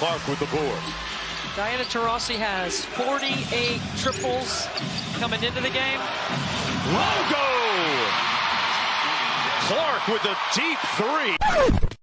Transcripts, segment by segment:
Clark with the board. Diana Taurasi has 48 triples coming into the game. Logo! Clark with a deep three.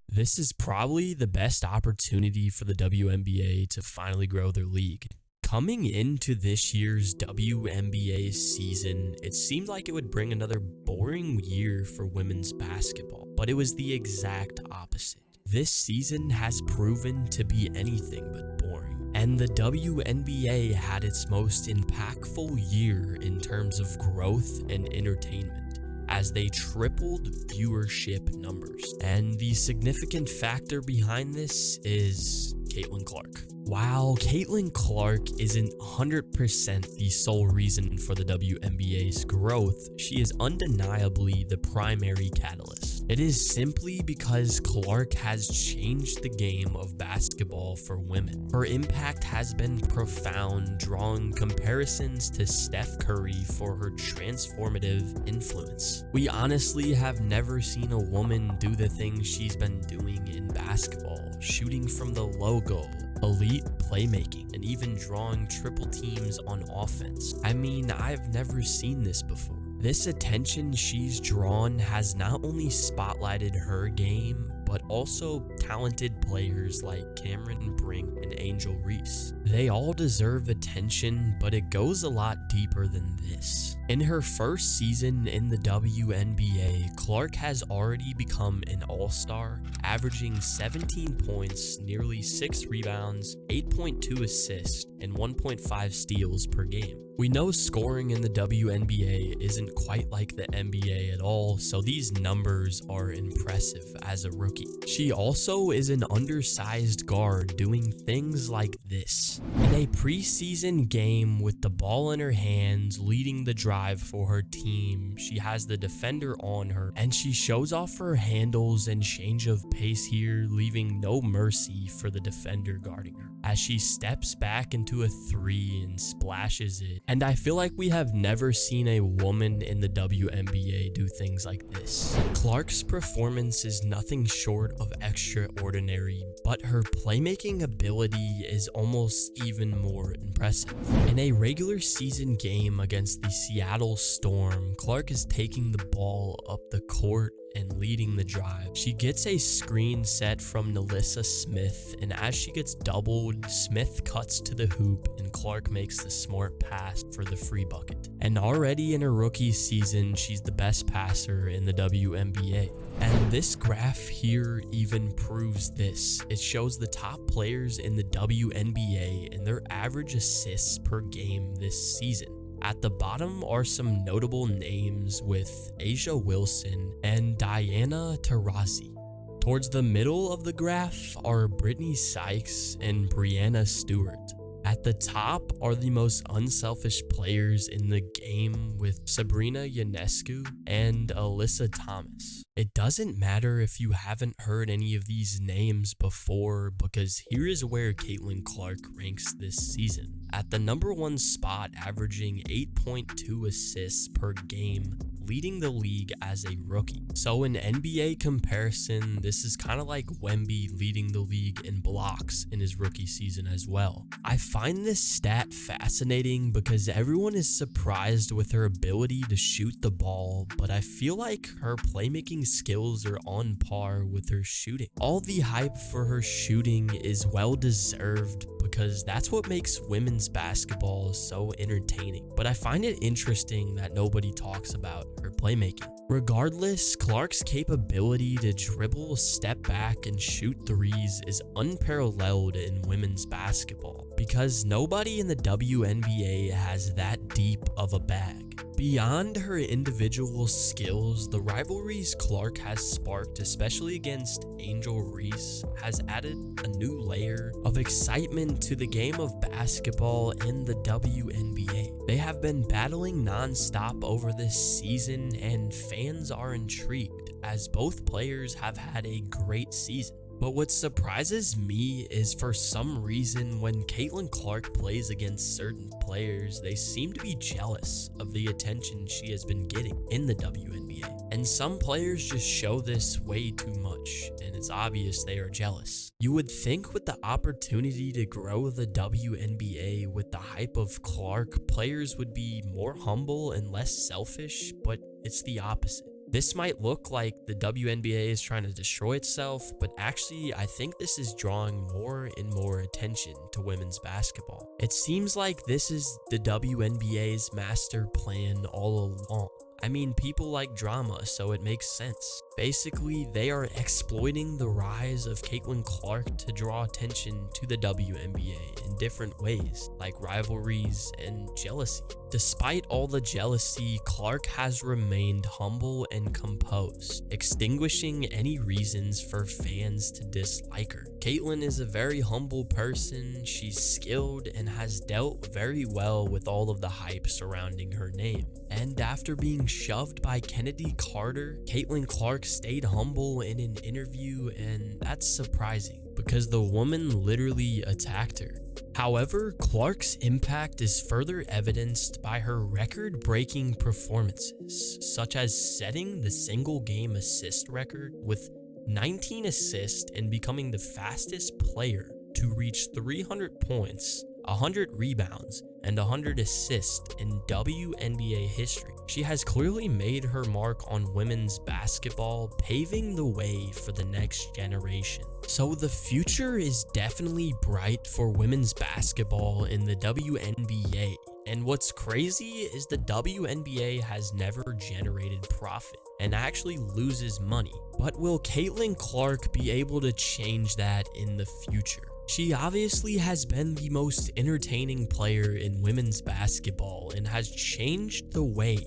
This is probably the best opportunity for the WNBA to finally grow their league. Coming into this year's WNBA season, it seemed like it would bring another boring year for women's basketball, but it was the exact opposite. This season has proven to be anything but boring, and the WNBA had its most impactful year in terms of growth and entertainment, as they tripled viewership numbers. And the significant factor behind this is Caitlin Clark. While Caitlin Clark isn't 100% the sole reason for the WNBA's growth, she is undeniably the primary catalyst. It is simply because Clark has changed the game of basketball for women. Her impact has been profound, drawing comparisons to Steph Curry for her transformative influence. We honestly have never seen a woman do the things she's been doing in basketball, shooting from the logo, elite playmaking, and even drawing triple teams on offense. I mean, I've never seen this before. This attention she's drawn has not only spotlighted her game, but also talented players like Cameron Brink and Angel Reese. They all deserve attention, but it goes a lot deeper than this. In her first season in the WNBA, Clark has already become an all-star, averaging 17 points, nearly 6 rebounds, 8.2 assists, and 1.5 steals per game. We know scoring in the WNBA isn't quite like the NBA at all, so these numbers are impressive as a rookie. She also is an undersized guard doing things like this. In a preseason game with the ball in her hands, leading the drive for her team, she has the defender on her, and she shows off her handles and change of pace here, leaving no mercy for the defender guarding her, as she steps back into a three and splashes it. And I feel like we have never seen a woman in the WNBA do things like this. Clark's performance is nothing short of extraordinary, but her playmaking ability is almost even more impressive. In a regular season game against the Seattle Storm, Clark is taking the ball up the court and leading the drive. She gets a screen set from Nalissa Smith, and as she gets doubled, Smith cuts to the hoop and Clark makes the smart pass for the free bucket. And already in her rookie season, she's the best passer in the WNBA. And this graph here even proves this. It shows the top players in the WNBA and their average assists per game this season. At the bottom are some notable names with Asia Wilson and Diana Taurasi. Towards the middle of the graph are Brittany Sykes and Brianna Stewart. At the top are the most unselfish players in the game with Sabrina Ionescu and Alyssa Thomas. It doesn't matter if you haven't heard any of these names before, because here is where Caitlin Clark ranks this season. At the number 1 spot, averaging 8.2 assists per game, leading the league as a rookie. So in NBA comparison, this is kind of like Wemby leading the league in blocks in his rookie season as well. I find this stat fascinating because everyone is surprised with her ability to shoot the ball, but I feel like her playmaking skills are on par with her shooting. All the hype for her shooting is well deserved because that's what makes women's basketball so entertaining. But I find it interesting that nobody talks about her playmaking. Regardless, Clark's capability to dribble, step back, and shoot threes is unparalleled in women's basketball because nobody in the WNBA has that deep of a bag. Beyond her individual skills, the rivalries Clark has sparked, especially against Angel Reese, has added a new layer of excitement to the game of basketball in the WNBA. They have been battling non-stop over this season, and fans are intrigued as both players have had a great season. But what surprises me is for some reason when Caitlin Clark plays against certain players, they seem to be jealous of the attention she has been getting in the WNBA. And some players just show this way too much, and it's obvious they are jealous. You would think with the opportunity to grow the WNBA with the hype of Clark, players would be more humble and less selfish, but it's the opposite. This might look like the WNBA is trying to destroy itself, but actually I think this is drawing more and more attention to women's basketball. It seems like this is the WNBA's master plan all along. I mean, people like drama, so it makes sense. Basically, they are exploiting the rise of Caitlin Clark to draw attention to the WNBA in different ways, like rivalries and jealousy. Despite all the jealousy, Clark has remained humble and composed, extinguishing any reasons for fans to dislike her. Caitlin is a very humble person, she's skilled, and has dealt very well with all of the hype surrounding her name. And after being shoved by Kennedy Carter, Caitlin Clark stayed humble in an interview, and that's surprising because the woman literally attacked her. However, Clark's impact is further evidenced by her record-breaking performances, such as setting the single-game assist record with 19 assists and becoming the fastest player to reach 300 points, 100 rebounds, and 100 assists in WNBA history. She has clearly made her mark on women's basketball, paving the way for the next generation. So the future is definitely bright for women's basketball in the WNBA. And what's crazy is the WNBA has never generated profit and actually loses money. But will Caitlin Clark be able to change that in the future? She obviously has been the most entertaining player in women's basketball and has changed the way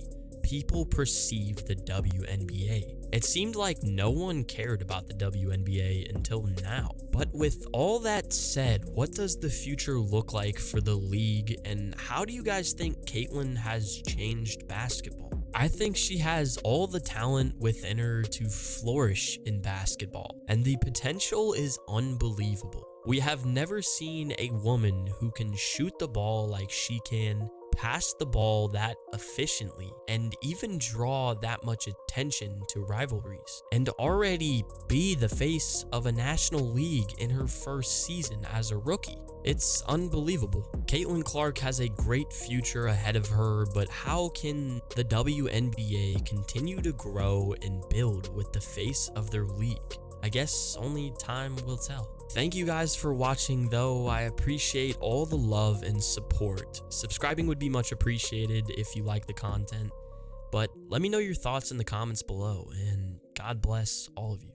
people perceive the WNBA. It seemed like no one cared about the WNBA until now. But with all that said, what does the future look like for the league, and how do you guys think Caitlin has changed basketball? I think she has all the talent within her to flourish in basketball, and the potential is unbelievable. We have never seen a woman who can shoot the ball like she can, pass the ball that efficiently, and even draw that much attention to rivalries, and already be the face of a national league in her first season as a rookie. It's unbelievable. Caitlin Clark has a great future ahead of her, but how can the WNBA continue to grow and build with the face of their league? I guess only time will tell. Thank you guys for watching though. I appreciate all the love and support. Subscribing would be much appreciated if you like the content. But let me know your thoughts in the comments below, and God bless all of you.